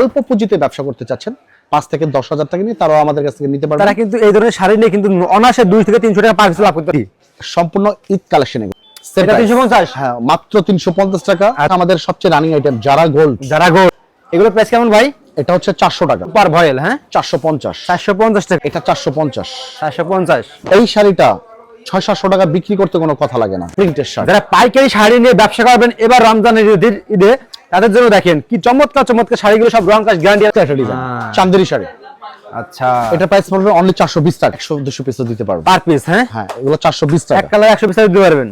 অল্প পুঁজিতে ব্যবসা করতে চাচ্ছেন 5 থেকে 10,000 টাকা নিয়ে তারাও আমাদের কাছ থেকে নিতে পারবেন। তারা কিন্তু এই ধরনের শাড়ি নিয়ে কিন্তু অনায়াসে 2 থেকে 300 টাকা পার পিস লাভ করতে পারে। সম্পূর্ণ ঈদ কালেকশন এগুলো। এটা 350? হ্যাঁ, মাত্র 350 টাকা। আমাদের সবচেয়ে রানিং আইটেম যারা গোল্ড। এগুলো প্রাইস কেমন ভাই? এটা হচ্ছে 400 টাকা পার ভয়েল। হ্যাঁ, 450 টাকা। এটা 450 450। এই শাড়িটা 600-700 টাকা বিক্রি করতে কোনো কথা লাগে না। প্রিন্টের শাড়ি যারা পাইকারি শাড়ি নিয়ে ব্যবসা করবেন এবার রমজানের ঈদে, তাদের জন্য দেখেন কি চমৎকার চমৎকার শাড়িগুলো, সব রং কাজ গ্যারান্টি আছে। একটা ডিজাইন চান্দেরি শাড়ি। আচ্ছা, এটা প্রাইস পড়বে অনলি 420 টাকা। 100-200 পিস দিতে পারবো পার পিস। হ্যাঁ হ্যাঁ, এগুলো 420 টাকা। এক কালার 100 পিস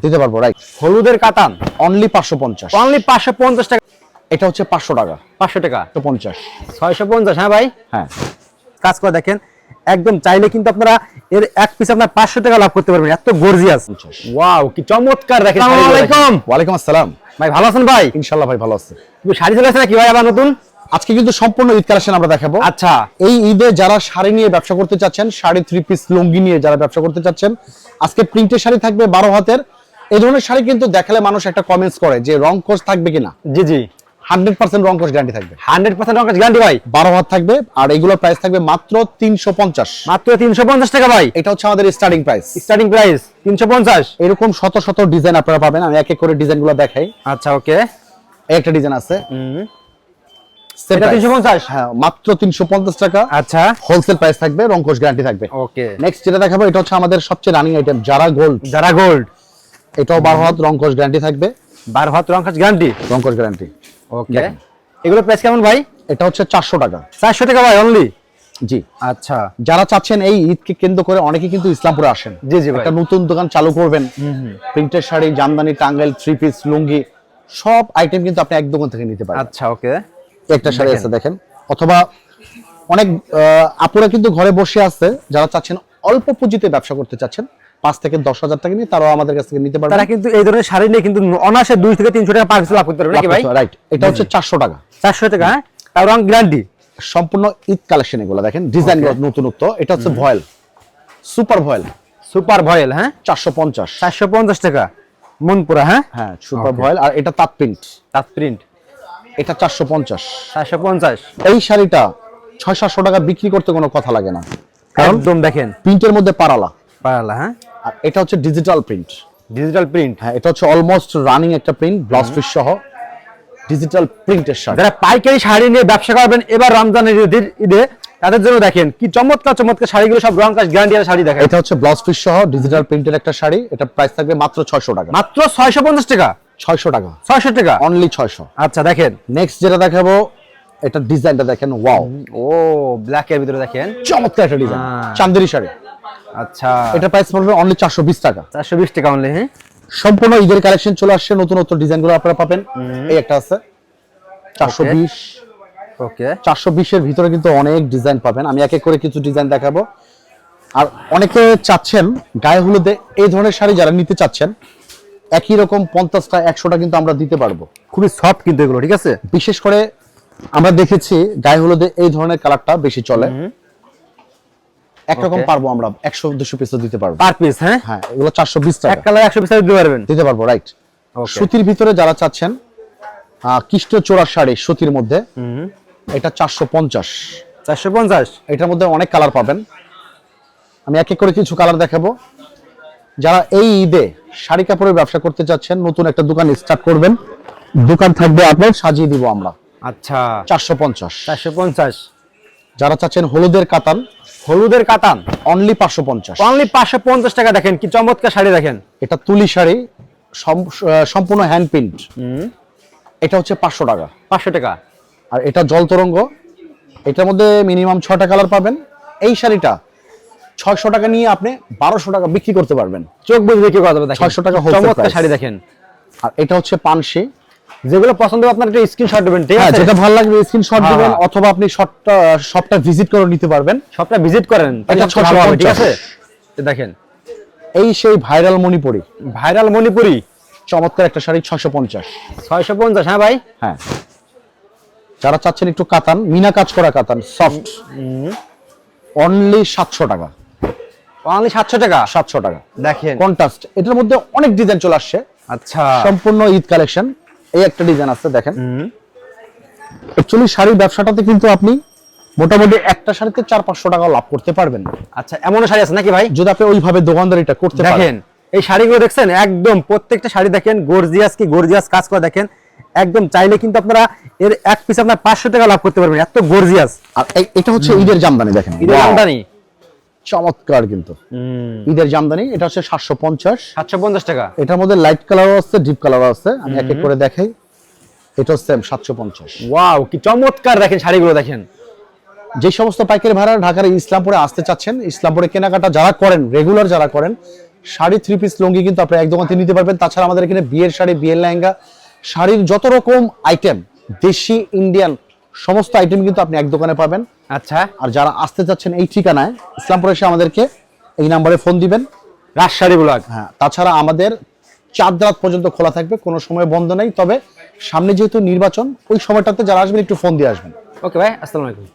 দিতে পারবো। রাইট। হলুদের কাতান অনলি 550। অনলি 550 টাকা। এটা হচ্ছে 500 টাকা। 500 টাকা। 150 650। হ্যাঁ ভাই, হ্যাঁ, কাজ করে দেখেন একদম চাইলে কিন্তু আপনারা এর এক পিস আপনার 500 টাকা লাভ করতে পারবেন। এত গর্জিয়াস, ওয়াও কি চমৎকার দেখেন। আসসালামু আলাইকুম। ওয়ালাইকুম আসসালাম। ভাই ভালো আছেন ভাই? ইনশাআল্লাহ ভাই ভালো আছে। তুমি শাড়ি চলে আসছে নাকি ভাই আবার নতুন? আজকে কিন্তু সম্পূর্ণ ঈদ কালেকশন আমরা দেখাবো। আচ্ছা, এই ঈদে যারা শাড়ি নিয়ে ব্যবসা করতে চাচ্ছেন, শাড়ি 3 পিস লুঙ্গি নিয়ে যারা ব্যবসা করতে চাচ্ছেন, আজকে প্রিন্টের শাড়ি থাকবে 12 হাতের। এই ধরনের শাড়ি কিন্তু দেখালে মানুষ একটা কমেন্টস করে যে রং কোর্স থাকবে কিনা। জি জি, 100% রং কোর্স গ্যারান্টি থাকবে। 100% রং কাজ গ্যারান্টি ভাই। 12 হাত থাকবে আর এগুলোর প্রাইস থাকবে মাত্র 350। মাত্র 350 টাকা ভাই। এটা হচ্ছে আমাদের স্টার্টিং প্রাইস। Starting price 350। এরকম শত শত ডিজাইন আপনারা পাবেন। আমি এক এক করে ডিজাইনগুলো দেখাই। আচ্ছা, ওকে। এই একটা ডিজাইন আছে। এটা 350। হ্যাঁ, মাত্র 350 টাকা। আচ্ছা, হোলসেল প্রাইস থাকবে, রং কোর্স গ্যারান্টি থাকবে। ওকে। নেক্সট যেটা দেখাবো এটা হচ্ছে আমাদের সবচেয়ে রানিং আইটেম যারা গোল্ড। এটাও 12 হাত, রং কোর্স গ্যারান্টি থাকবে। 12 হাত রং কাজ গ্যারান্টি। রং কোর্স গ্যারান্টি। ওকে। এগুলো প্রাইস কেমন ভাই? এটা হচ্ছে 400 টাকা। 400 টাকা ভাই অনলি। জি। আচ্ছা, যারা চাচ্ছেন এই ঈদকে কেন্দ্র করে অনেকে কিন্তু ইসলামপুরে আসেন। জি জি ভাই। একটা নতুন দোকান চালু করবেন। প্রিন্টের শাড়ি, জামদানি, টাঙ্গাইল, 3 পিস লুঙ্গি সব আইটেম কিন্তু আপনি এক দোকান থেকে নিতে পারেন। আচ্ছা, ওকে। একটা শাড়ি আছে দেখেন। অথবা অনেক আপুরা কিন্তু ঘরে বসে আছে যারা চাচ্ছেন অল্প পুঁজিতে ব্যবসা করতে চাচ্ছেন 5 থেকে 10,000 টাকা নিয়ে তারাও আমাদের কাছ থেকে নিতে পারবেন। তারা কিন্তু এই ধরনের শাড়ি নিয়ে কিন্তু অনায়াসে 2 থেকে 300 টাকা পার পিস লাভ করতে পারবে নাকি ভাই? রাইট। এটা হচ্ছে 400 টাকা। 400 টাকা। হ্যাঁ, তার রং গ্যারান্টি। সম্পূর্ণ ঈদ কালেকশন এগুলো দেখেন। ডিজাইন নতুনত্ব। এটা হচ্ছে ভয়েল, সুপার ভয়েল। সুপার ভয়েল। হ্যাঁ, 450। 450 টাকা মনপুরা। হ্যাঁ হ্যাঁ, সুপার ভয়েল। আর এটা তাঁত প্রিন্ট। তাঁত প্রিন্ট। এটা 450। 450। এই শাড়িটা 600-700 টাকা বিক্রি করতে কোনো কথা লাগে না, কারণ একদম দেখেন প্রিন্টের মধ্যে পারালা। হ্যাঁ, আর এটা হচ্ছে ডিজিটাল প্রিন্ট। Digital print. হ্যাঁ, এটা হচ্ছে অলমোস্ট রানিং একটা প্রিন্ট, ব্লাউজ পিস সহ ডিজিটাল প্রিন্টের শাড়ি। যারা পাইকারি শাড়ি নিয়ে ব্যবসা করবেন এবার রমজানের ঈদে, তাদের জন্য দেখেন কি চমৎকার চমৎকার শাড়িগুলো, সব রং কাজ গ্যারান্টি আছে শাড়ি দেখেন। এটা হচ্ছে ব্লাউজ পিস সহ ডিজিটাল প্রিন্টের একটা শাড়ি। এটা প্রাইস থাকবে মাত্র 600 টাকা। মাত্র 650 টাকা। 600 টাকা। 600 টাকা অনলি 600। আচ্ছা, দেখেন নেক্সট যেটা দেখাবো এটা ডিজাইনটা দেখেন। ওয়াও, ও ব্ল্যাক এর ভিতরে দেখেন চমৎকার একটা ডিজাইন। চান্দেরি শাড়ি। আচ্ছা, এটা প্রাইস পড়বে অনলি 420 টাকা। 420 টাকা অনলি। হ্যাঁ, সম্পূর্ণ ঈদের কালেকশন চলে আসছে। নতুন নতুন ডিজাইনগুলো আপনারা পাবেন। এই একটা আছে 420। ওকে। 420 এর ভিতরে কিন্তু অনেক ডিজাইন পাবেন। আমি এক এক করে কিছু ডিজাইন দেখাবো। আর অনেকে চাচ্ছেন গায়ে হলুদে এই ধরনের শাড়ি যারা নিতে চাচ্ছেন, একই রকম 50টা 100টা কিন্তু আমরা দিতে পারবো। খুবই সফট কিন্তু এগুলো, ঠিক আছে। বিশেষ করে আমরা দেখেছি গায়ে হলুদে এই ধরনের কালারটা বেশি চলে। একরকম পারবো আমরা 100-200 পিস দিতে পারবো পার পিস। হ্যাঁ হ্যাঁ, এগুলো 420 টাকা। এক কালার 100 পিস দিতে পারবো। রাইট। সুতির ভিতরে যারা চাচ্ছেন কৃষ্ণ চোরার শাড়ি সুতির মধ্যে, এটা 450। 450। এটার মধ্যে অনেক কালার পাবেন। আমি এক এক করে কিছু কালার দেখাবো। যারা এই ঈদে শাড়ি কাপড়ের ব্যবসা করতে চাচ্ছেন, নতুন একটা দোকান স্টার্ট করবেন, দোকান থাকবে আপনার, সাজিয়ে দিব আমরা। আচ্ছা, 450। 450। যারা চাচ্ছেন হলুদের কাতান অনলি 550। অনলি 550 টাকা। দেখেন কি চমৎকার শাড়ি দেখেন। এটা তুলি শাড়ি, সম্পূর্ণ হ্যান্ড প্রিন্ট। এটা হচ্ছে 500 টাকা। 500 টাকা। আর এটা জল তরঙ্গ। এটার মধ্যে মিনিমাম 6টা কালার পাবেন। এই শাড়িটা 600 টাকা নিয়ে আপনি 1200 টাকা বিক্রি করতে পারবেন। চোখ বুঝে বিক্রি করা যাবে। 600 টাকা চমৎকার শাড়ি দেখেন। আর এটা হচ্ছে পানশি। যেগুলো পছন্দ হবে আপনার একটা স্ক্রিনশট দিবেন, ঠিক আছে। যেটা ভালো লাগবে স্ক্রিনশট দিবেন, অথবা আপনি শপটা ভিজিট করে নিতে পারবেন। শপটা ভিজিট করেন, এটা 650, ঠিক আছে। দেখেন এই সেই ভাইরাল মণিপুরি চমৎকার একটা শাড়ি 650। 650। হ্যাঁ ভাই। হ্যাঁ, যারা চাচ্ছেন একটু কাতান, মিনা কাজ করা কাতান সফট, অনলি 700 টাকা। অনলি 700 টাকা। 700 টাকা। দেখেন কন্ট্রাস্ট। এটার মধ্যে অনেক ডিজাইন চলে আসছে। আচ্ছা, সম্পূর্ণ ঈদ কালেকশন। এই একটা ডিজাইন আছে দেখেন। অ্যাকচুয়ালি শাড়ির ব্যবসাটাতে কিন্তু আপনি মোটামুটি একটা শাড়িতে 400-500 টাকা লাভ করতে পারবেন আচ্ছা, এমনও শাড়ি আছে নাকি ভাই? যদি আপনি ওইভাবে দোকানদারিটা করতে পারেন। দেখেন এই শাড়িগুলো দেখছেন, একদম প্রত্যেকটা শাড়ি দেখেন গর্জিয়াস, কি গর্জিয়াস কাজ করা দেখেন। একদম চাইলে কিন্তু আপনারা এর এক পিস আপনার 500 টাকা লাভ করতে পারবেন, এত গর্জিয়াস। আর এটা হচ্ছে ঈদের জামদানি, দেখেন ঈদের Wow! আমদানি চমৎকার কিন্তু ঈদের জামদানি। এটা হচ্ছে 750 750 টাকা। এটার মধ্যে লাইট কালারও আছে, ডিপ কালারও আছে। আমি এক এক করে দেখাই। এটা হচ্ছে 750। ওয়াও, কি চমৎকার দেখেন শাড়িগুলো দেখেন। যে সমস্ত পাইকারি ভাড়া ঢাকার ইসলামপুরে আসতে চাচ্ছেন, ইসলামপুরে কেনাকাটা যারা করেন, রেগুলার যারা করেন, শাড়ি 3 পিস লুঙ্গি কিন্তু আপনি এক দোকান থেকে নিতে পারবেন। তাছাড়া আমাদের এখানে বিয়ের শাড়ি, বিয়ের লেহেঙ্গা, শাড়ির যত রকম আইটেম, দেশি ইন্ডিয়ান সমস্ত আইটেম কিন্তু আপনি এক দোকানে পাবেন। আচ্ছা, আর যারা আসতে চাচ্ছেন এই ঠিকানায় ইসলামপুরে এসে আমাদেরকে এই নাম্বারে ফোন দিবেন। রাজশাড়ি ব্লগ। হ্যাঁ, তাছাড়া আমাদের 4 রাত পর্যন্ত খোলা থাকবে, কোনো সময় বন্ধ নেই। তবে সামনে যেহেতু নির্বাচন, ওই সময়টাতে যারা আসবেন একটু ফোন দিয়ে আসবেন। ওকে ভাই, আসসালামু আলাইকুম।